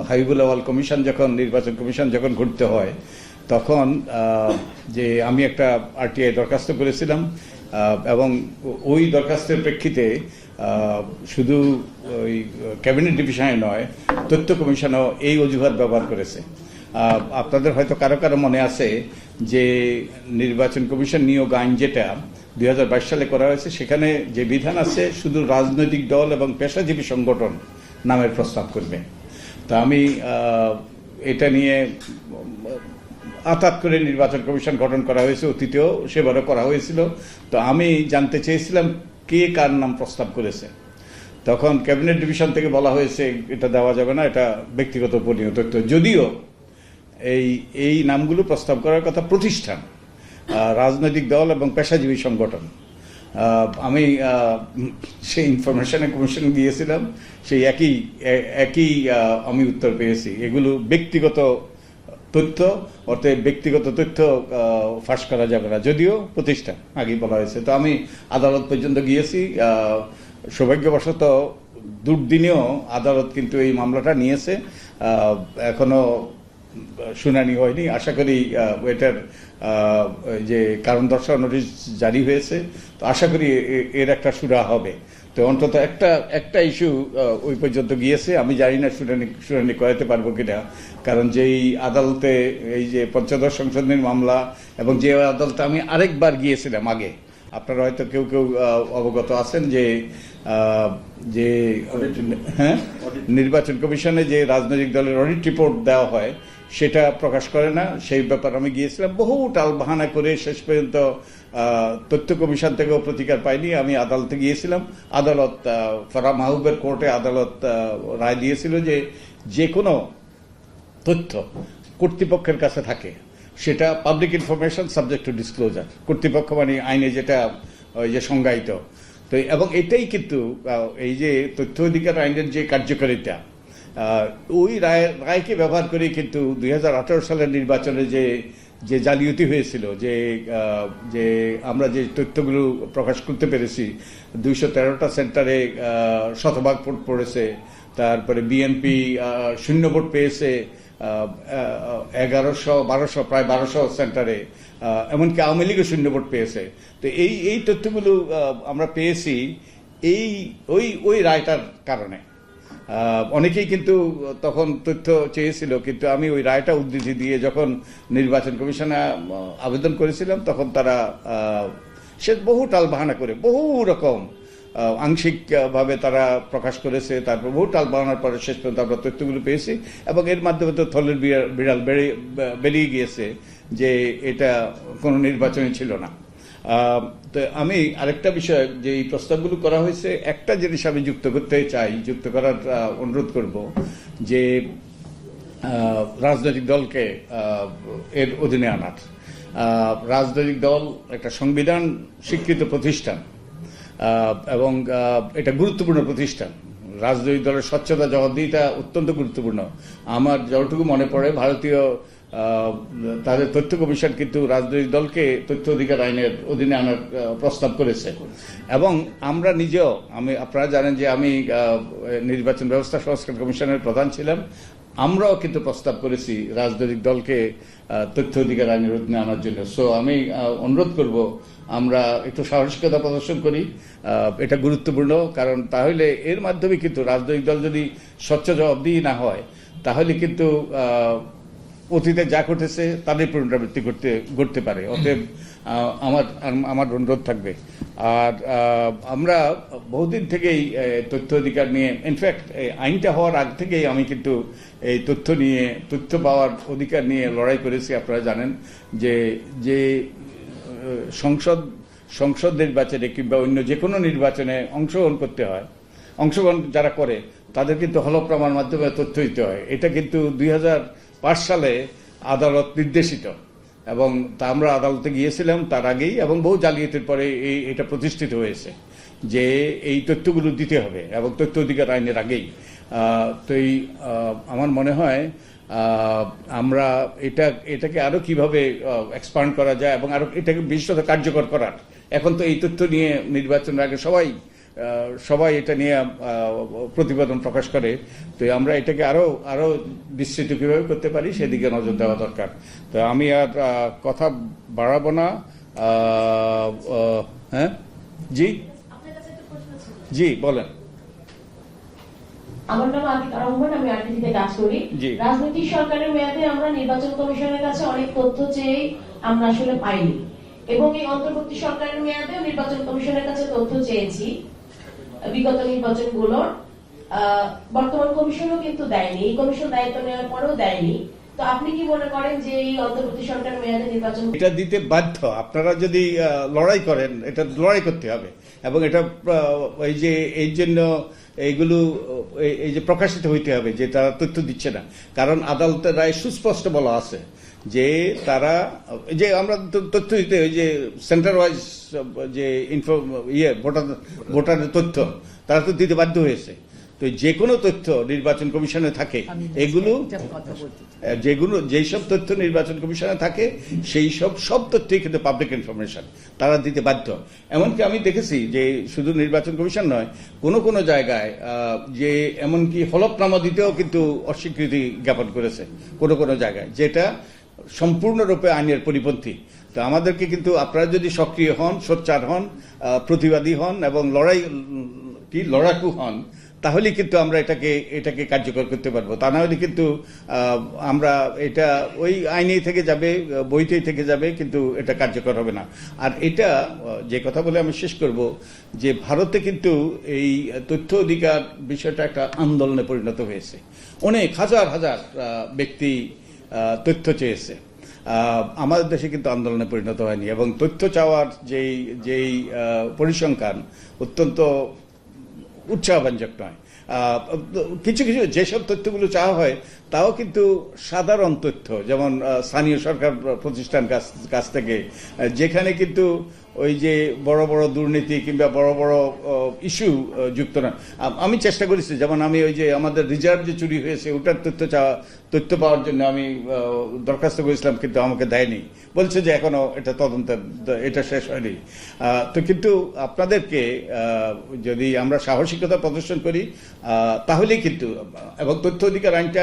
হাবিবুল আওয়াল commission যখন নির্বাচন commission যখন ঘুরতে হয় তখন যে আমি একটা আরটিআই দরখাস্ত করেছিলাম এবং ওই দরখাস্তের প্রেক্ষিতে শুধু ওই ক্যাবিনেট ডিভিশনে নয় তথ্য কমিশনও এই অজুহাত ব্যবহার করেছে। আপনাদের হয়তো কারো কারো মনে আছে যে নির্বাচন কমিশন নিয়োগ আইন যেটা 2022 সালে করা হয়েছে সেখানে যে বিধান আছে শুধু রাজনৈতিক দল এবং পেশাজীবী সংগঠন নামের প্রস্তাব করবে। তা আমি এটা নিয়ে আতাত করে নির্বাচন কমিশন গঠন করা হয়েছে, অতীতেও সেবারও করা হয়েছিল। তো আমি জানতে চেয়েছিলাম কে কার নাম প্রস্তাব করেছে। তখন ক্যাবিনেট ডিভিশন থেকে বলা হয়েছে এটা দেওয়া যাবে না, এটা ব্যক্তিগত গোপনীয় তথ্য। যদিও এই নামগুলো প্রস্তাব করার কথা প্রতিষ্ঠান, রাজনৈতিক দল এবং পেশাজীবী সংগঠন। আমি সেই ইনফরমেশনে কমিশন গিয়েছিলাম, সেই একই আমি উত্তর পেয়েছি। এগুলো ব্যক্তিগত তথ্য, অর্থাৎ ব্যক্তিগত তথ্য ফাঁস করা যাবে না, যদিও প্রতিষ্ঠান আগেই বলা হয়েছে। তো আমি আদালত পর্যন্ত গিয়েছি। সৌভাগ্যবশত দুর্দিনেও আদালত কিন্তু এই মামলাটা নিয়েছে, এখনো শুনানি হয়নি। আশা করি এটার যে কারণ দর্শাও নোটিশ জারি হয়েছে, তো আশা করি এর একটা সুরা হবে। তো অন্তত একটা ইস্যু ওই পর্যন্ত গিয়েছে। আমি জানি না শুনানি করাতে পারবো কিনা, কারণ যেই আদালতে এই যে পঞ্চদশ সংশোধনীর মামলা এবং যে আদালতে আমি আরেকবার গিয়েছিলাম আগে, আপনারা হয়তো কেউ অবগত আছেন যে হ্যাঁ, নির্বাচন কমিশনে যে রাজনৈতিক দলের অডিট রিপোর্ট দেওয়া হয় সেটা প্রকাশ করে না, সেই ব্যাপারে আমি গিয়েছিলাম। বহু টালবাহানা করে শেষ পর্যন্ত তথ্য কমিশন থেকেও প্রতিকার পাইনি। আমি আদালতে গিয়েছিলাম। আদালত ফারাহ মাহবুবের কোর্টে আদালত রায় দিয়েছিল যে কোনো তথ্য কর্তৃপক্ষের কাছে থাকে সেটা public information subject to disclosure. কর্তৃপক্ষ মানে আইনে যেটা ওই যে সংজ্ঞায়িত। তো এবং এটাই কিন্তু এই যে তথ্য অধিকার আইনের যে কার্যকারিতা, ওই রায়কে ব্যবহার করে কিন্তু 2018 সালের নির্বাচনে যে জালিয়াতি হয়েছিল, যে আমরা যে তথ্যগুলো প্রকাশ করতে পেরেছি, 213টা সেন্টারে শতভাগ ভোট পড়েছে, তারপরে বিএনপি 0 ভোট পেয়েছে 1100-1200 প্রায় 1200 সেন্টারে, এমনকি আওয়ামী লীগও 0 ভোট পেয়েছে। তো এই তথ্যগুলো আমরা পেয়েছি ওই রায়টার কারণে। অনেকেই কিন্তু তখন তথ্য চেয়েছিল, কিন্তু আমি ওই রায়টা উদ্ধৃতি দিয়ে যখন নির্বাচন কমিশনে আবেদন করেছিলাম তখন তারা সে বহু টালবাহানা করে বহু রকম আংশিকভাবে তারা প্রকাশ করেছে। তারপর বহু টালবাহানার পরে শেষ পর্যন্ত আমরা তথ্যগুলো পেয়েছি এবং এর মাধ্যমে তো থলের বিড়াল বেরিয়ে গিয়েছে যে এটা কোনো নির্বাচনই ছিল না। তো আমি আরেকটা বিষয় যে এই প্রস্তাবগুলো করা হয়েছে, একটা জিনিস আমি যুক্ত করার অনুরোধ করব যে রাজনৈতিক দলকে এর অধীনে আনার। রাজনৈতিক দল একটা সংবিধান স্বীকৃত প্রতিষ্ঠান এবং এটা গুরুত্বপূর্ণ প্রতিষ্ঠান। রাজনৈতিক দলের স্বচ্ছতা জবাবদিহিতা অত্যন্ত গুরুত্বপূর্ণ। আমার যতটুকু মনে পড়ে ভারতীয় তাদের তথ্য কমিশন কিন্তু রাজনৈতিক দলকে তথ্য অধিকার আইনের অধীনে আনার প্রস্তাব করেছে এবং আমরা নিজেও, আপনারা জানেন যে আমি নির্বাচন ব্যবস্থা সংস্কার কমিশনের প্রধান ছিলাম, আমরাও কিন্তু প্রস্তাব করেছি রাজনৈতিক দলকে তথ্য অধিকার আইনের অধীনে আনার জন্য। সো আমি অনুরোধ করব আমরা একটু সাহসিকতা প্রদর্শন করি, এটা গুরুত্বপূর্ণ। কারণ তাহলে এর মাধ্যমে কিন্তু রাজনৈতিক দল যদি স্বচ্ছ জবাবদিহি না হয় তাহলে কিন্তু অতীতে যা ঘটেছে তাদের পুনরাবৃত্তি ঘটতে পারে। অতএব আমার অনুরোধ থাকবে। আর আমরা বহুদিন থেকেই তথ্য অধিকার নিয়ে, ইনফ্যাক্ট আইনটা হওয়ার আগ থেকেই আমি কিন্তু এই তথ্য পাওয়ার অধিকার নিয়ে লড়াই করেছি। আপনারা জানেন যে সংসদ নির্বাচনে কিংবা অন্য যে কোনো নির্বাচনে অংশগ্রহণ যারা করে তাদের কিন্তু হলফনামার মাধ্যমে তথ্য দিতে হয়। এটা কিন্তু 2005 সালে আদালত নির্দেশিত এবং তা আমরা আদালতে গিয়েছিলাম তার আগেই, এবং বহু জালিয়াতির পরে এটা প্রতিষ্ঠিত হয়েছে যে এই তথ্যগুলো দিতে হবে এবং তথ্য অধিকার আইনের আগেই। তো আমার মনে হয় আমরা এটাকে আরো কিভাবে এক্সপান্ড করা যায় এবং আরো এটাকে বিশেষত কার্যকর করার। এখন তো এই তথ্য নিয়ে নির্বাচনের আগে সবাই সবাই এটা নিয়ে প্রতিবেদন প্রকাশ করে। তো আমরা এটাকে আরো বিস্তৃত কিভাবে করতে পারি সেদিকে নজর দেওয়া দরকার। তো আমি আর কথা বাড়াবো না। হ্যাঁ, জি জি বলেন। আমার নাম আতিকা রহমান, আমি আরটিভিতে কাজ করি। রাজনৈতিক সরকারের মেয়াদে আমরা নির্বাচন কমিশনের কাছে অনেক তথ্য চেয়ে আমরা আসলে পাইনি, এবং এই অন্তর্বর্তী সরকারের মেয়াদেও নির্বাচন কমিশনের কাছে তথ্য চেয়েছি বিগত নির্বাচনগুলোর। বর্তমান কমিশনও কিন্তু দেয়নি, এই কমিশন দায়িত্ব নেওয়ার পরেও দেয়নি। তো আপনি কি মনে করেন যে এই অন্তর্বর্তী সরকারের মেয়াদে নির্বাচন এটা দিতে বাধ্য? আপনারা যদি লড়াই করেন, এটা লড়াই করতে হবে, এবং এটা এই জন্য এইগুলো এই যে প্রকাশিত হইতে হবে যে তারা তথ্য দিচ্ছে না। কারণ আদালতের রায় সুস্পষ্ট বলা আছে যে তারা যে আমরা তথ্য দিতে, ওই যে সেন্টার ওয়াইজ যে ভোটারের তথ্য তারা তো দিতে বাধ্য হয়েছে। তো যে কোনো তথ্য নির্বাচন কমিশনে থাকে, এগুলো যেসব তথ্য নির্বাচন কমিশনে থাকে সেই সব তথ্যই কিন্তু পাবলিক ইনফরমেশন, তারা দিতে বাধ্য। এমনকি আমি দেখেছি যে শুধু নির্বাচন কমিশন নয়, কোনো জায়গায় যে এমনকি হলফনামা দিতেও কিন্তু অস্বীকৃতি জ্ঞাপন করেছে কোনো জায়গায়, যেটা সম্পূর্ণরূপে আইনের পরিপন্থী। তো আমাদেরকে কিন্তু, আপনারা যদি সক্রিয় হন, সোচ্চার হন, প্রতিবাদী হন এবং লড়াকু হন, তাহলে কিন্তু আমরা এটাকে কার্যকর করতে পারবো। তা না হলে কিন্তু আমরা এটা ওই আইনেই থেকে যাবে, বইতেই থেকে যাবে, কিন্তু এটা কার্যকর হবে না। আর এটা যে কথা বলে আমি শেষ করব, যে ভারতে কিন্তু এই তথ্য অধিকার বিষয়টা একটা আন্দোলনে পরিণত হয়েছে। অনেক হাজার ব্যক্তি তথ্য চেয়েছে। আমাদের দেশে কিন্তু আন্দোলনে পরিণত হয়নি, এবং তথ্য চাওয়ার যেই পরিসংখ্যান অত্যন্ত উৎসাহব্যঞ্জক নয়। কিছু যেসব তথ্যগুলো চাওয়া হয় তাও কিন্তু সাধারণ তথ্য, যেমন স্থানীয় সরকার প্রতিষ্ঠান কাছ থেকে, যেখানে কিন্তু ওই যে বড় বড় দুর্নীতি কিংবা বড় বড় ইস্যু যুক্ত না। আমি চেষ্টা করেছি, যেমন আমি ওই যে আমাদের রিজার্ভ যে চুরি হয়েছে ওটার তথ্য পাওয়ার জন্য আমি দরখাস্ত করেছিলাম, কিন্তু আমাকে দেয়নি, বলছে যে এখনো এটা এটা শেষ হয়নি। তো কিন্তু আপনাদেরকে যদি আমরা সাহসিকতা প্রদর্শন করি তাহলেই কিন্তু, এবং তথ্য অধিকার আইনটা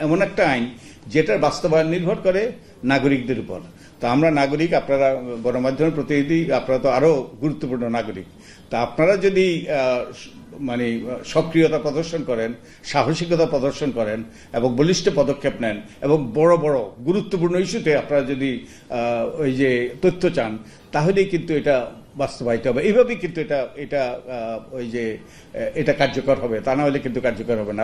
এমন একটা আইন যেটার বাস্তবায়ন নির্ভর করে নাগরিকদের উপর। তো আমরা নাগরিক, আপনারা গণমাধ্যমের প্রতিনিধি, আপনারা তো আরো গুরুত্বপূর্ণ নাগরিক। তা আপনারা যদি সক্রিয়তা প্রদর্শন করেন, সাহসিকতা প্রদর্শন করেন এবং বলিষ্ঠ পদক্ষেপ নেন, এবং বড় বড় গুরুত্বপূর্ণ ইস্যুতে আপনারা যদি ওই যে তথ্য চান, তাহলেই কিন্তু এটা বাস্তবায়িত হবে। এইভাবেই কিন্তু এটা কার্যকর হবে, তা না হলে কিন্তু কার্যকর হবে না।